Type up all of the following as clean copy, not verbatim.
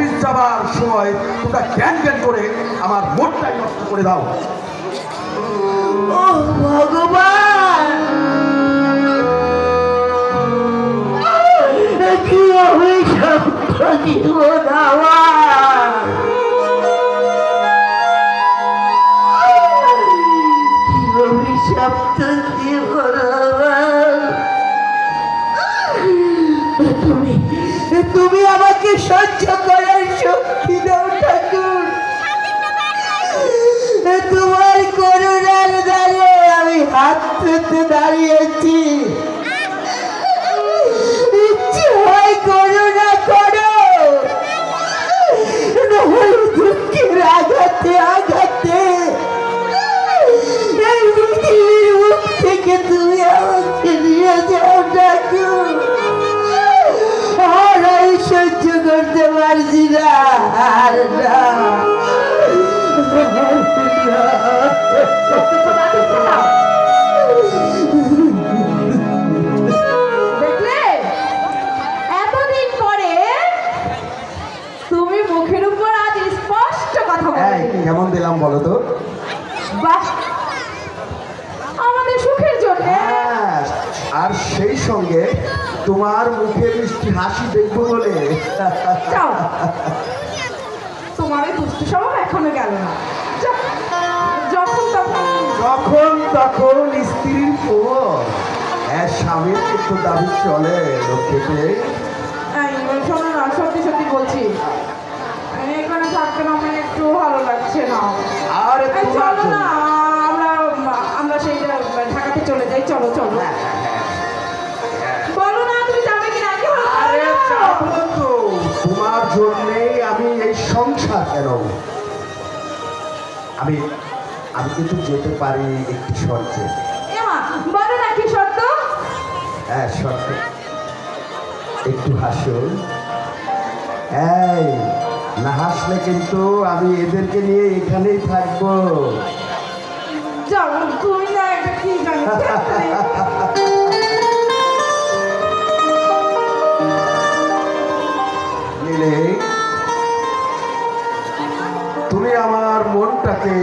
Office যাবার সময় তোমরা জ্ঞান জ্ঞান করে আমার মনটাই নষ্ট করে দাও। ও ভগবান, কি অভিশাপ জীবন আমার, কি অভিশাপ জীবন আমার। তুমি আমাকে সহ্য করার শক্তি দাও ঠাকুর। তোমার করুণার দ্বারে আমি হাত পেতে দাঁড়িয়েছি। ইচ্ছে হয় করুণা করো, দুঃখের আঘাতে আঘাতে এই পৃথিবীর মুখ থেকে তুমি আমাকে নিয়ে যাও ঠাকুর। আর আমি সহ্য করতে পারছি না, আর না। দেখলে, এতদিন পরে তুমি মুখের উপর আজ স্পষ্ট কথা বললে। কেমন দিলাম বলো তো? বাহ, আমাদের সুখের জন্য। আর সেই সঙ্গে তোমার মুখে মিষ্টি হাসি দেখবো বলে। যাও, তোমার এই দুষ্ট স্বভাব এখনো গেল না। যাও, যখন তখন স্ত্রীর পর স্বামীর কিন্তু দাবি চলে লোকেতে। শোনো না, সত্যি সত্যি বলছি, এখানে থাকতে না আমার একটু ভালো লাগছে না। আরে চলো না, আমরা সেই ঢাকাতে চলে যাই। চলো চলো, বলো না তুমি যাবে কি না? আরে যাবো তো, তোমার জন্যেই আমি এই সংসার। কেন আমি কিন্তু যেতে পারি একটি শর্তে। বলো না কি শর্ত? হ্যাঁ, শর্ত একটু হাসো। এই না হাসলে কিন্তু আমি এদেরকে নিয়ে এখানেই থাকবো। যাও, তুমি না এটা কি জানি। মিলে তুমি আমার মনটাকে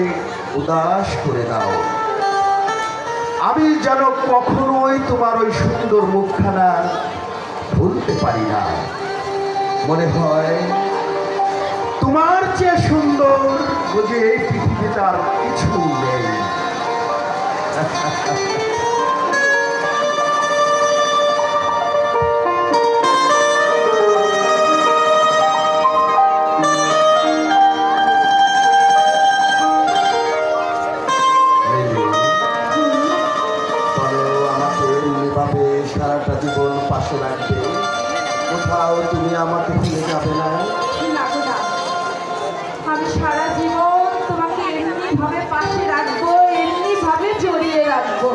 উদাস করে দাও। আমি যেন কখনোই তোমার ওই সুন্দর মুখখানা ভুলতে পারি না। মনে হয় তোমার যে সুন্দর বুঝে এই পৃথিবীতে আর কিছু নেই। সারাটা জীবন পাশে রাখবে, কোথাও তুমি আমাকে ভুলে যাবে না। আমি সারা জীবন তোমাকে এমনি ভাবে পাশে রাখবো, এমনি ভাবে জড়িয়ে রাখবো।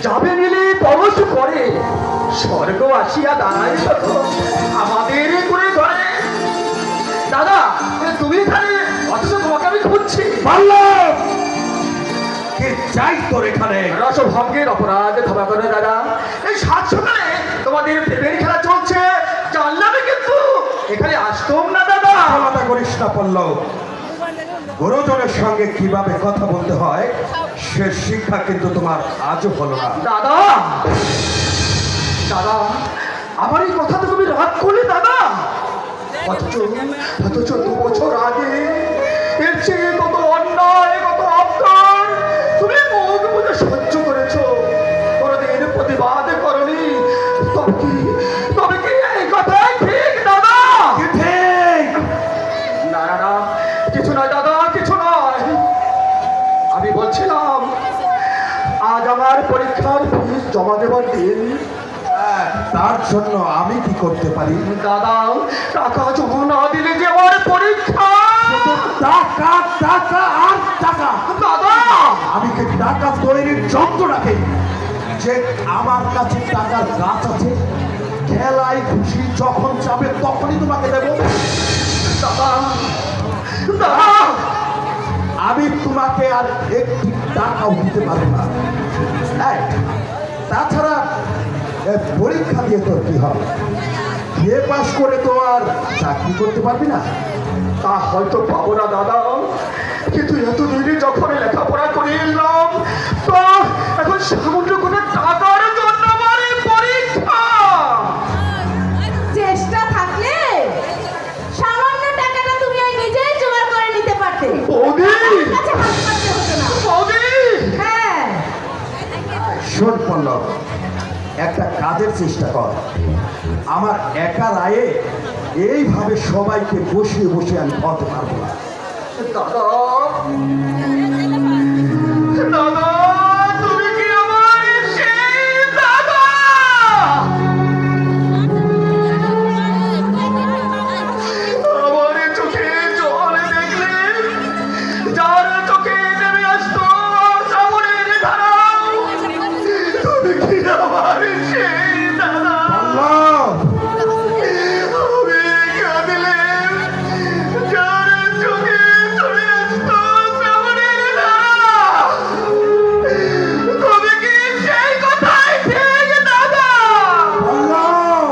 যাবে মিলে পরশ করে স্বর্গ আসিয়া দাঁড়ায় তখন আমাদের করে ধরে। দাদা তুমি এখানে, অথচ তোমাকে আমি খুঁজছি। বললাম কে চাই তোর এখানে? রসভঙ্গের অপরাধ ক্ষমা করে দাদা। এই সাত সকালে তোমাদের প্রেমের খেলা চলছে জানলাম, কিন্তু এখানে আসতাম না দাদা। আলাদা করিস না পল্লব। গুরুজনের সঙ্গে কিভাবে কথা বলতে হয় সে শিক্ষা কিন্তু তোমার আজও হলো না। দাদা দাদা আমার এই কথা তো তুমি রাগ করলে দাদা। অথচ অথচ 2 বছর আগে এর চেয়ে কত অন্যায়, কত অপকার তুমি মুখ বুঝে সহ্য করেছো, কোনোদিন প্রতিবাদ করনি। তবে কি এই কথাই ঠিক দাদা? কি ঠিক? না না না, কিছু নয় দাদা, কিছু নয়। আমি বলছিলাম আজ আমার পরীক্ষার ফিস জমা দেবার দিন। তার জন্য আমি কি করতে পারি? দাদা টাকা জমা না দিলে যে আমার পরীক্ষা। টাকা টাকা আর টাকা। দাদা আমি কি টাকা তৈরির যন্ত্র রাখি যে আমার কাছে টাকার গাছ আছে? খেলায় খুশি যখন যাবে তখনই তোমাকে দেবো। দাদা দাদা আমি তোমাকে আর একটি টাকাও দিতে পারবো না। এই, তাছাড়া পরীক্ষা দিয়ে তোর কি হবে? বিয়ে পাশ করে তো আর চাকরি করতে পারবি না। তা হয়তো পাবো না দাদা, কিন্তু এতদিনে যখন লেখাপড়া করে এলাম তো এখন সামান্য কোনো টাকার জন্য আমার এই পরীক্ষা। চেষ্টা থাকলে সামান্য টাকাটা তুমি ওই নিজেই জোগাড় করে নিতে পারতে। বৌদি আমার কাছে হাত পাততে হতো না। বৌদি হ্যাঁ, শোন পল্লব, একটা কাজের চেষ্টা কর। আমার একা রায়ে এইভাবে সবাইকে বসিয়ে বসিয়ে আমি খাওয়াতে পারবো না। দাদা দাদা তুমি কি আমার সেই দাদা? আমার চোখে জল দেখলে যার চোখে নেমে আসতো শ্রাবণের ধারা, তুমি কি আমার সেই দাদা? পল্লব, আমি কাঁদলে যার চোখে নেমে আসতো শ্রাবণের ধারা, তুমি কি সেই কথাই ঠিক দাদা? পল্লব,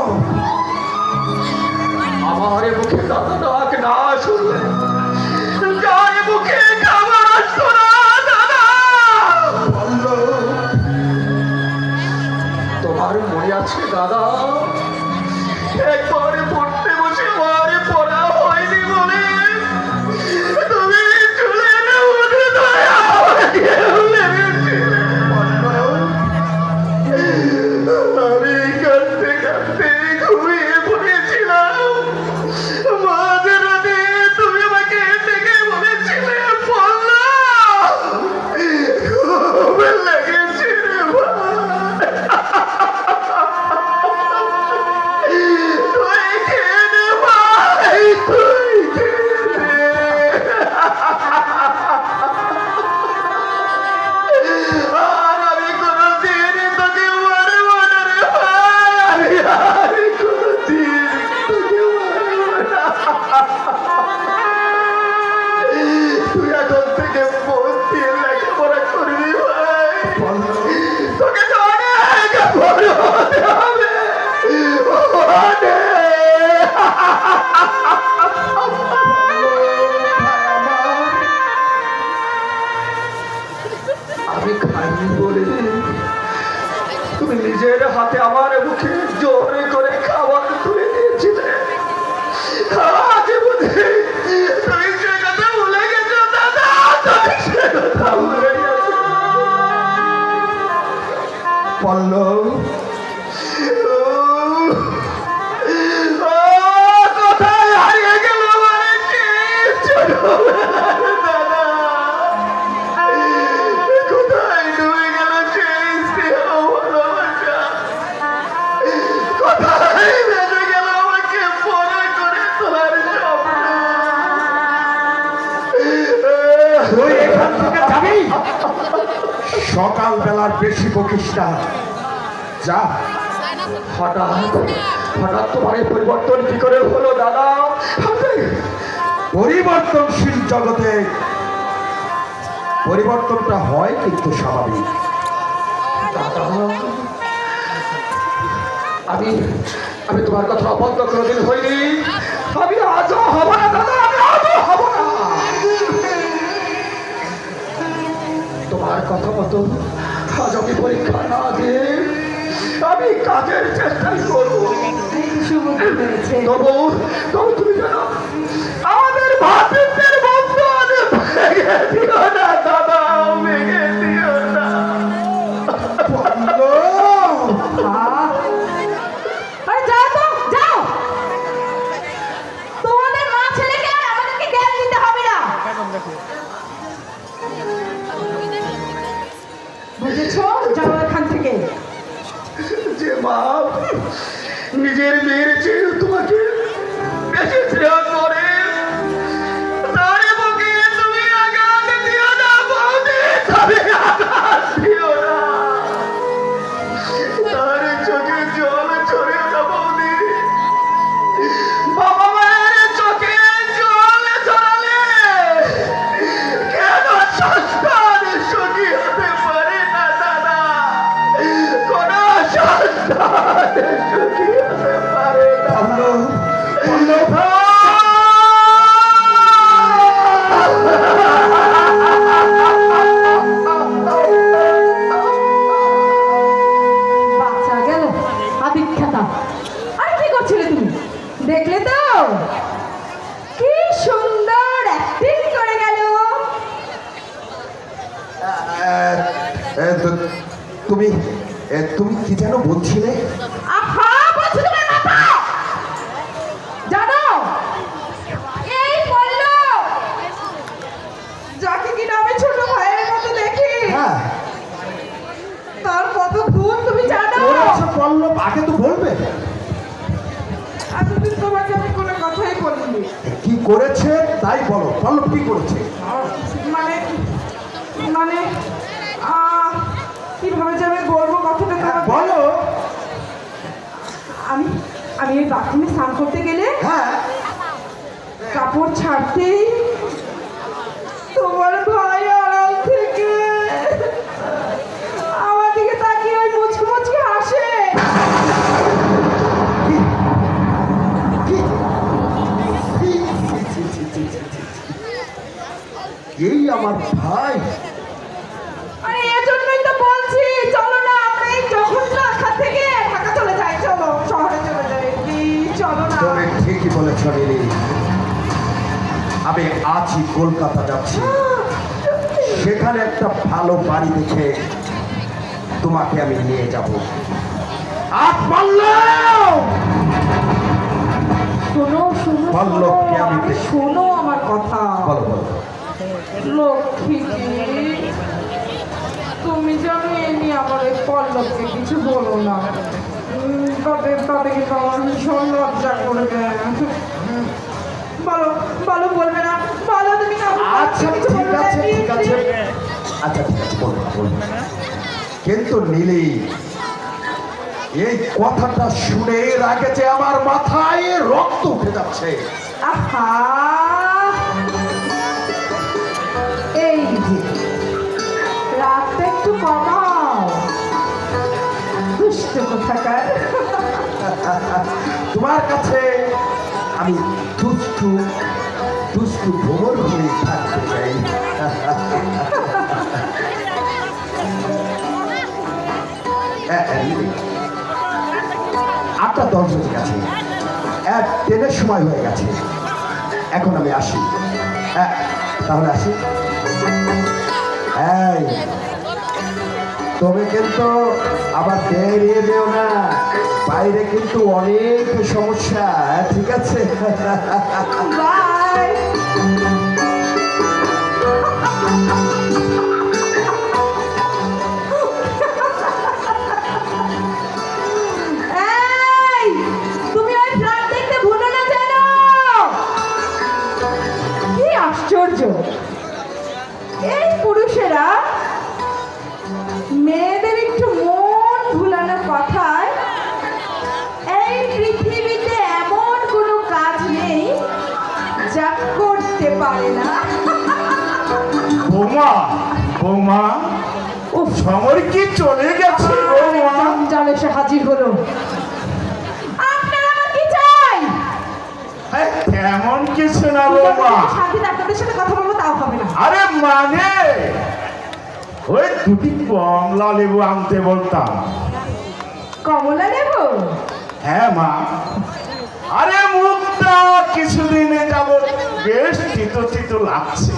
আমার মুখে দাদা ডাক না শুনলে যার মুখে খাবার আসতো না দাদা। পল্লব, তোমার মনে আছে দাদা, একবার পড়তে বসে মারে পড়া হয়নি বলে তুমি চুলের মধ্যে ধরে আমাকে মেরেছিলে। আমি কাঁদতে কাঁদতে ঘুমিয়ে পড়েছিলাম। মাঝরাতে তুমি আমাকে ডেকে বলেছিলে পল্লব খুব লেগেছে রে ভাই, তুই খেয়ে নে ভাই, তুই খেয়ে নে। আর আমি কোনোদিন তোকে মারবো না রে ভাই, আমি আর কোনোদিন তোকে মারবো না। তুই এখন থেকে মন দিয়ে লেখাপড়া করবি ভাই, তোকে তো অনেক বড় হতে হবে আমি খাইনি বলে তুমি নিজের হাতে আমার মুখে জোরে করে খাবার তুলে দিয়েছিলে। আজ বুঝি তুমি সে কথা ভুলে গেছো দাদা, তুমি সে কথা ভুলে গেছো। পল্লব, কোথায় হারিয়ে গেল মানে কি ছোটবেলার দাদা? কোথায় ডুবে গেল সেই স্নেহ ভালোবাসা? কোথায় বেঁচে গেল আমাকে বড় করে তোলার স্বপ্ন? তুই এখান থেকে যাবি? সকাল বেলার বেশি বকিস না, যা। হঠাৎ হঠাৎ তোমার এই পরিবর্তন কি করে হলো দাদা? পরিবর্তনশীল জগতে পরিবর্তনটা হয় কিন্তু স্বাভাবিক। দাদা, আমি আমি তোমার কথা অবদ্ধ কোনোদিন হইনি। আমি আজও হব না দাদা, আমি আজও হব না। তোমার কথা মতো আজ আমি পরীক্ষা না দিয়ে আমি কাজের চেষ্টাই করবো। সুবুদ্ধি হয়েছে। তবু তবু তুমি জানো আমাদের ভাতৃত্বের বন্ধন ভেঙে দিও না দাদা, ভেঙে দিও না। আরে যাও তো, যাও। তোমাদের মা ছেলেকে আর আমাদেরকে জ্ঞান দিতে হবে না। বুঝেছো? যাও এখান থেকে। যে মা নিজের মেয়ের চেয়ে তোমাকে বেশি স্নেহ করে, তার বুকে তুমি আঘাত দিও না বৌদি, তুমি আঘাত দিও না। তার চোখে জল ছড়িও না বৌদি। বাবা মায়ের চোখে জল ছড়ালে কেন সন্তান সুখী হতে পারে না দাদা? কোন সন্তান সুখী হতে পারে না। বাচ্চা গেল আবিখ্যাতা। আর কি করছিলে তুমি? দেখলে তো কি সুন্দর অ্যাক্টিং করে গেল। তুমি তুমি কি যেন বলছিলে? আহা, বলছো তোমার মাথা। জানো এই বললো যাকে কিনা আমি ছোট ভাইয়ের মতো দেখি, হ্যাঁ, তার কত গুণ তুমি জানো? করেছে পল্লব, আগে তো বলবে এতদিন তোমাকে আমি কোনো কথাই বলিনি। কি করেছে তাই বলো। পল্লব কি করেছে? মানে মানে কিভাবে যে আমি বলবো কথাটা তোমাকে? বলো। আমি আমি এই বাথরুমে স্নান করতে গেলে হ্যাঁ, কাপড় ছাড়তেই তোমার ভাই আড়াল থেকে আমার দিকে তাকিয়ে ওই মুচকি মুচকি হাসে। কি? কি? এই আমার ভাই। আরে এজন্যই তো বলছি, চলো না আমরা এই যখন না এখান থেকে ঢাকা চলে যাই, চলো শহরে চলে যাই, প্লিজ চলো না। তুমি ঠিকই বলেছ রিলি। আমি আজই কলকাতা যাচ্ছি, সেখানে একটা ভালো বাড়ি দেখে তোমাকে আমি নিয়ে যাব। আর পল্লব! শোনো শোনো পল্লবকে আমি শোনো, দেখি। শোনো আমার কথা। বলো বলো। লক্ষ্মী তুমি জানো এ নিয়ে আমার এই পল্লবকে কিছু বলো না। তবে তবে কিন্তু আমার ভীষণ লজ্জা করবে। বলো বলো, বলবে না? বলো তুমি না। আচ্ছা ঠিক আছে, ঠিক আছে, আচ্ছা ঠিক আছে, বলবো বলবো। কিন্তু নীলি, এই কথাটা শুনে এর আগে যে আমার মাথায় রক্ত উঠে যাচ্ছে। আহা, এই যে রাতটা একটু কমাও, দুষ্ট কোথাকার। তোমার কাছে আমি দুষ্টু দুষ্টু ভ্রমণ হয়ে থাকতে চাই। আটটা 10 বেজে গেছে, ট্রেনের সময় হয়ে গেছে, এখন আমি আসি। তাহলে আসি। এই, তবে কিন্তু আবার বেরিয়ে যেও না, বাইরে কিন্তু অনেক সমস্যা। ঠিক আছে? বাই। এই, তুমি ওই ফ্ল্যাট দেখতে ভুলো না যেন। কি আশ্চর্য, এই পুরুষেরা বৌমা বৌমা ও সমর কি চলে গেছে বৌমা? জঞ্জাল এসে হাজির হলো। আপনারা আমার কি চাই? হ্যাঁ, তেমন কিছু না বৌমা। শান্তিতে আপনাদের সাথে কথা বলবো তাও হবে না। আরে মানে ওই দুটি কমলা লেবু আনতে বলতাম। কমলা লেবু? হ্যাঁ মা, আরে মুখটা কিছুদিনে যাব বেশ তিতো তিতো লাগছে।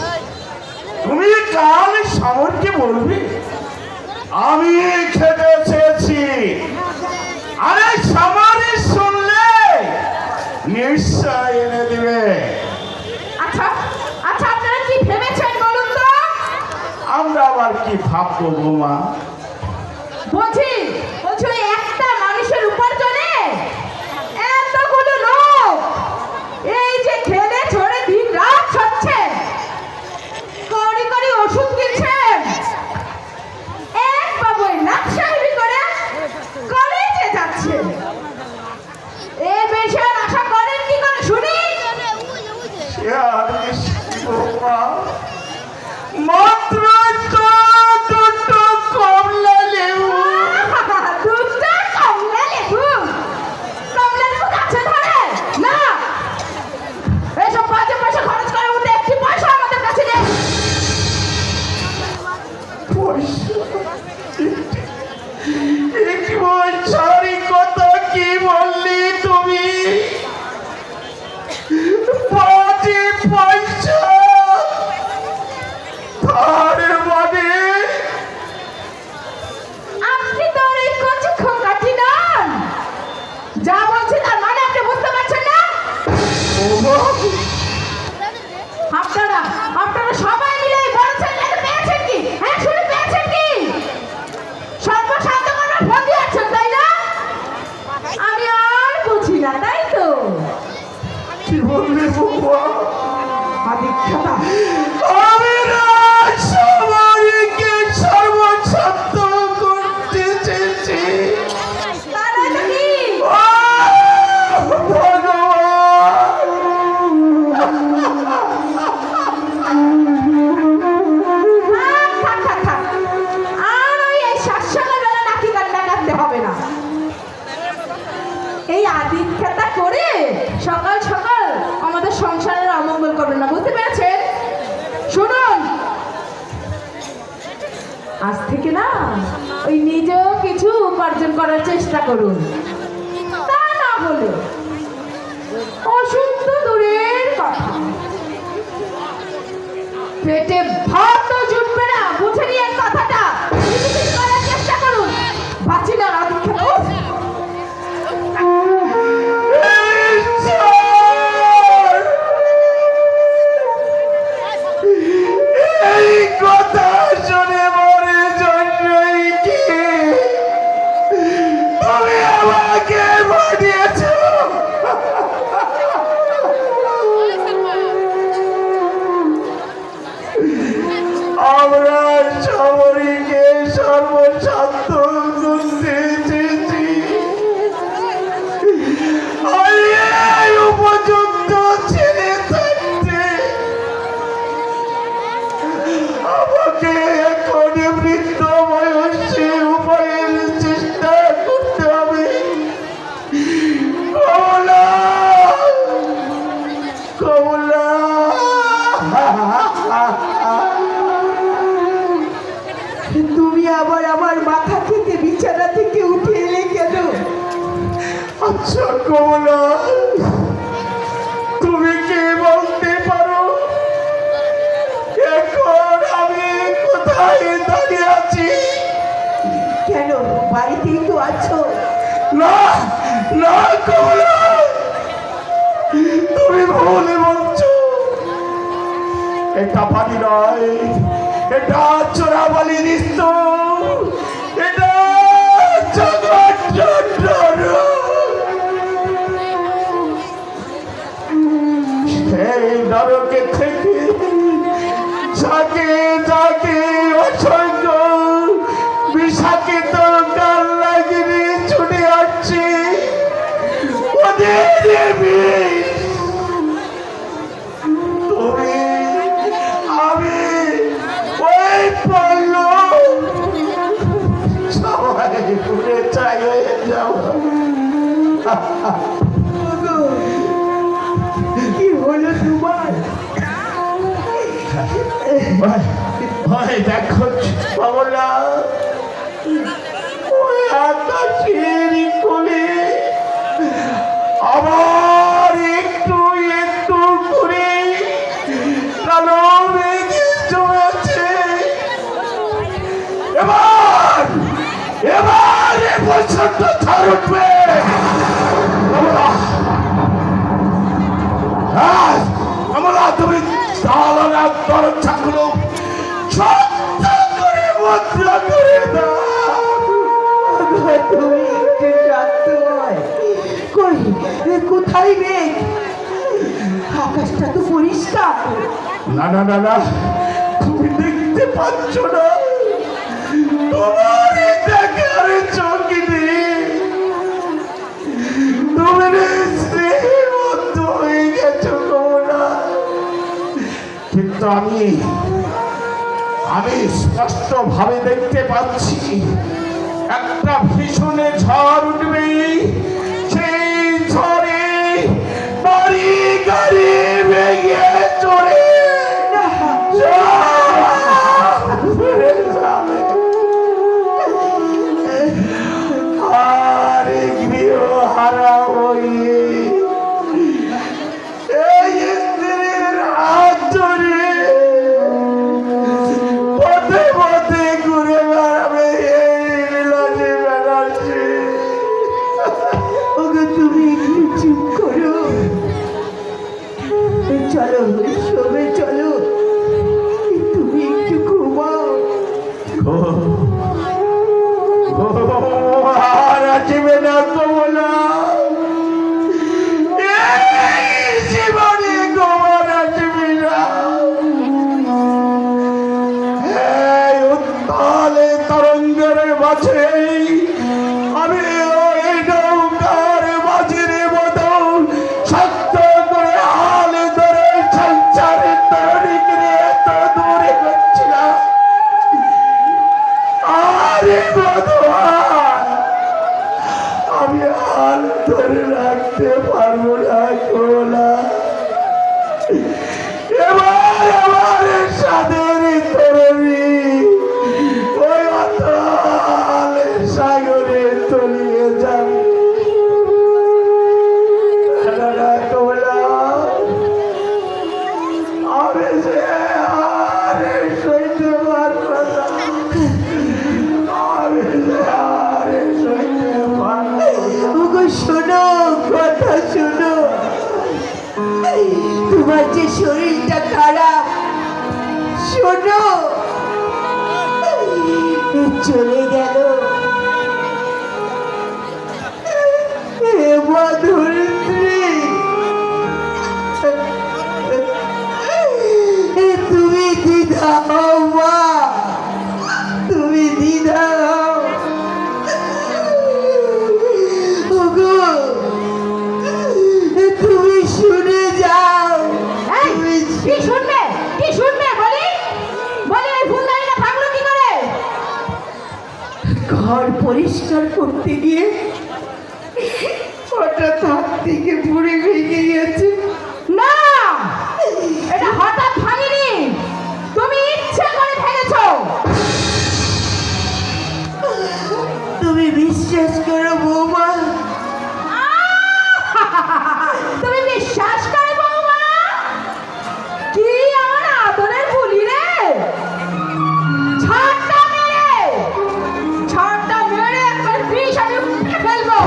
তুমি কাল সমরকে বলবি আমি খেতে চেয়েছি। আরে সমরই শুনলে নিশ্চয় এনে দিবে। আচ্ছা আচ্ছা, আপনারা কি ভেবেছেন বলুন তো? আমরা আবার কি ভাববো বৌমা? বলছি বলছি ওই একটা মানুষের উপার্জনে এতগুলো লোক এই যে খেলে ছড়ে দিন রাত ছচ্ছে, কড়ি কড়ি ওষুধ কিনছেন, এক বাবুই নাক সাহেবি করে কলেজে যাচ্ছে। এ বেশার আশা করেন কি করে শুনি? সে আর কি বৌমা, মাত্র তো দুটো কমলা লেবু। দুধটা কমলা লেবু? কমলা লেবু গাছে ধরে না? এসব বাজে পয়সা খরচ করে উঠে একটি পয়সা আমাদের কাছে নেই। সারি কথা কি বললি তুমি? পাঁচে পয়সা তার মানে আপনি তো আর এই কচি খোকাটি নন। যা বলছি তার মানে আপনি বুঝতে পারছেন না? আপনারা আপনারা সবাই মিলে এই বড় ছেলেটাকে পেয়েছেন কি? হ্যাঁ, শুনে পেয়েছেন কি? সর্বশান্ত করবার বন্দী আছেন, তাই না? আমি আর বুঝি না, তাই তো? কি বললি বৌমা? আদিক্ষতা আমি না সবাইকে সর্বশান্ত করতে চেয়েছি। তারা তো কি? থাক, থাক, থাক। আর ওই এই সকালবেলা নাকি কান্না কাঁদতে হবে না। এই আদিক্ষেতা করে সকাল সকাল আমাদের সংসারের অমঙ্গল করবেন না, বুঝতে পেরেছেন? শুনুন, আজ থেকে না ওই নিজেও কিছু উপার্জন করার চেষ্টা করুন। তা না হলে অসুখ তো দূরের কথা, পেটে ভাতও জুটবে না। বুঝে নিয়ে কথাটা কিছু কিছু করার চেষ্টা করুন। বাঁচি না আদিক্ষেতা। উফ! এই কথা শুনে মরে জন্যই কি তুমি আমাকে পাঠিয়েছ? আমরা সবরীকে সর্বশান্ত করতে চেয়েছি। আর এই উপযুক্ত ছেলে থাকতে আমাকে এখন বৃদ্ধ বয়সে উপায়ের চেষ্টা করতে হবে। কমলা, কমলা, তুমি আবার আমার মাথা থেকে বিছানা থেকে উঠে এলে কেন? আচ্ছা কমলা, তুমি কি বলতে পারো এখন আমি কোথায় দাঁড়িয়ে আছি? কেন, বাড়িতেই তো আছো। না না কমলা, তুমি ভুল বলছো। এটা বাড়ি নয়, এটা চোরাবালির স্তূপ, এটা জগৎ সেই নরকে থেকে যাকে যাকে অসংখ্য বিষাকিত গান লাগিয়ে ছুটে আসছে ওদের বিষ। তুমি আমি ওই ওগো, কি হলো তোমার? ওই দেখো বাবলা, ওই আকাশের কোলে আবার একটু একটু করে কালো মেঘ জমেছে। এবার এ বছরটা ঝড় উঠবে। আমরা তুমি দালানা দরজাগুলো শক্ত করে বন্ধ করে দাও। ওগো, তুমি একটু শান্ত হয়। কই, কোথায় মেঘ? আকাশটা তো পরিষ্কার। না না না না, তুমি দেখতে পাচ্ছ না? তোমার এই দেখার চোখ নেই। তুমি স্নেহের মতো হয়ে গেছো তোমরা। কিন্তু আমি স্পষ্ট ভাবে দেখতে পাচ্ছি একটা ভীষণে ঝড় উঠবে। সেই ঝড়ে বাড়ি গাড়ি ভেঙে চড়ে আর গৃহ হারা হয়ে এই স্ত্রীর হাত ধরে পথে পথে ঘুরে বেড়াবে এই বিলাসী বেড়াচ্ছি। ওগো, তুমি একটু চুপ করো। চলো, শোবে চলো। তুমি একটু ঘুমাও। আর আসবে না কমলা, এই জীবনে গোবর আসবে না। এই উত্তালে তরঙ্গের মাঝে আমি ওই নৌকার মাঝির মতো শক্ত করে হাল ধরে সংসারের তরণিকে নিয়ে এত দূরে করছিলাম। আরে ভগবান, আমি হাল ধরে রাখতে পারবো না কোলা। এবার আমার সাদের তরুণী ওই অতল সাগরে তলিয়ে যাবে। কোলা, আমি যে আর সইতে পারবো না। ওগো, শোনো, কথা শোনো। তোমার যে শরীরটা খারাপ, শোনো, চলে গেল এ মধুরী। তুমি দ্বিধা হও মা, তুমি দ্বিধা হও। ওগো, তুমি শুনে যাও। এই, কি শুনবে? কি শুনবে বলি? বলি ওই ফুলদানিটা থাকলো কি করে? ঘর পরিষ্কার করতে গিয়ে হঠাৎ হাত থেকে পুড়ে ভেঙে গেছে। না, এটা হঠাৎ ভাঙিনি, তুমি ইচ্ছে করে ভেঙেছো। তুমি বিশ্বাস করো বৌমা, তুমি বিশ্বাস করে বৌমা? কি আমার আদরের বুলি রে! ঝড়টা মেরে একবার বিষ আমি উঠে ফেলবো।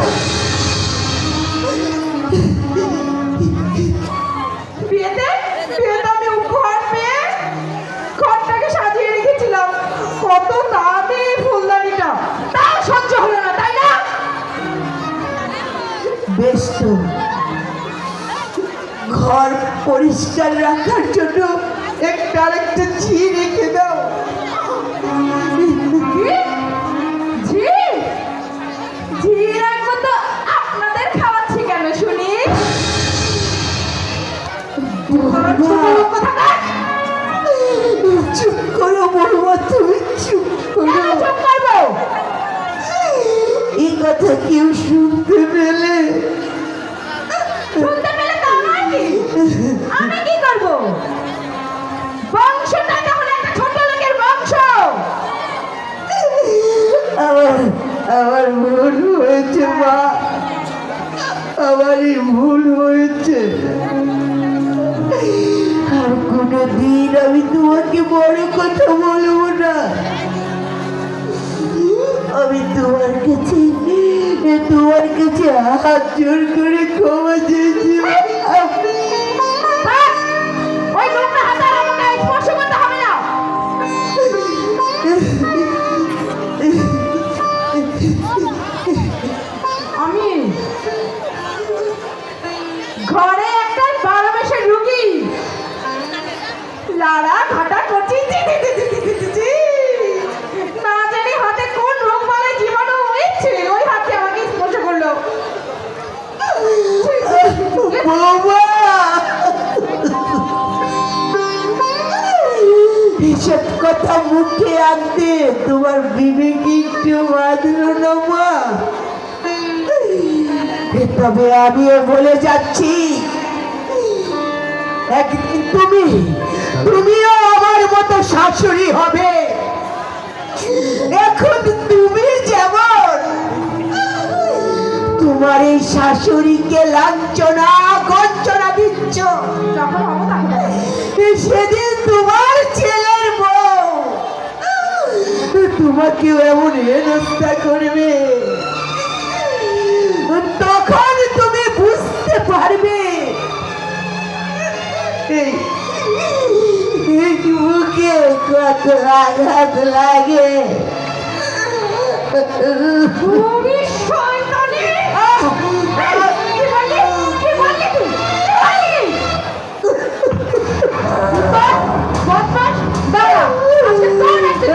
বিয়েতে আমি উপহার পেয়ে ঘরটাকে সাজিয়ে রেখেছিলাম। কত দামি ফুলদানিটা, তাও সহ্য হলো না, তাই না? বেশ তো, ঘর পরিষ্কার রাখার জন্য একটা আরেকটা ঝি রেখে দাও। ঝি ঝি রাখবো তো আপনাদের খাওয়াচ্ছি কেন শুনি? চুপ করো বৌমা, তুমি চুপ করো। চুপ করবো? এই কথা কেউ শুনতে পেলে ভুল হয়েছে মা, আমারই ভুল হয়েছে। আর কোনোদিন আমি তোমাকে বড় কথা বলবো না। আমি তোমার কাছে হাত জোর করে ক্ষমা চেয়েছি। বাস! ওই নোংরা হাত আর আমাকে স্পর্শ করতে হবে না। আমি ঘরে একটা 12 মাসের রুগী লাড়া ঘাটা করছি, না জানি হাতে কোন রোগ বালাই জীবাণু হয়েছে, ওই হাতে আমাকে স্পর্শ করলো। বাবা, এসব কথা মুখে আনতে তোমার বিবেক একটু বাঁধলো না মা। তবে আমিও বলে যাচ্ছি, একদিন তুমিও আমার মতো শাশুড়ি হবে। এখন তুমি যেমন তোমার এই শাশুড়িকে লাঞ্ছনা গঞ্জনা দিচ্ছ, যখন হবো তখন সেদিন তোমার ছেলের বউ তোমাকে এমন হেনস্থা করবে, তখন তুমি বুঝতে পারবে এই মুখে কত আঘাত লাগে। তুমি শয়তানি! কি বললি? কি বললি তুই? বদমাশ! দাঁড়া! আজকে তোর একদিন